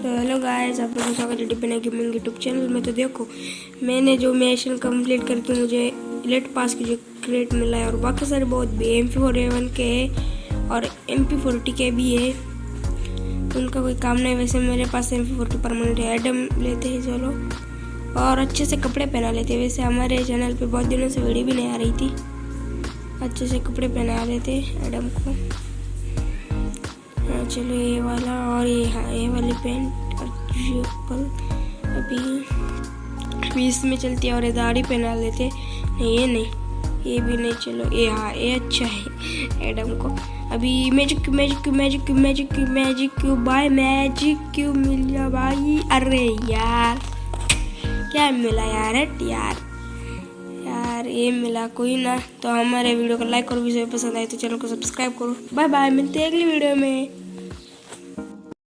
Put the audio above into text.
तो hello guys, आप लोगों का स्वागत है डिपेंड गेमिंग यूट्यूब चैनल में। तो देखो, मैंने जो मिशन कंप्लीट करके मुझे एलिट पास की जो क्रेट मिला है और बाकी सारे बहुत भी MP47 के है और MP40 के भी है, उनका कोई काम नहीं। वैसे मेरे पास MP40 परमानेंट है। एडम लेते हैं चलो, और अच्छे से कपड़े पहना लेते हैं। वैसे हमारे चैनल पे बहुत दिनों से वीडियो भी नहीं आ रही थी। अच्छे से कपड़े पहना लेते एडम को। चलो ये वाला और ये वाली पैंट और चप्पल अभी इसमें चलती है। और ये दाढ़ी पहना लेते। नहीं ये नहीं, ये भी नहीं। चलो ये ये अच्छा है एडम को। अभी मैजिक क्यूब भाई, मैजिक क्यूब मिल गया भाई। अरे यार क्या मिला यार, यार ये मिला कोई ना। तो हमारे वीडियो को लाइक करो, वीडियो पसंद आए तो चैनल को सब्सक्राइब करो। बाय बाय, मिलते हैं अगली वीडियो में।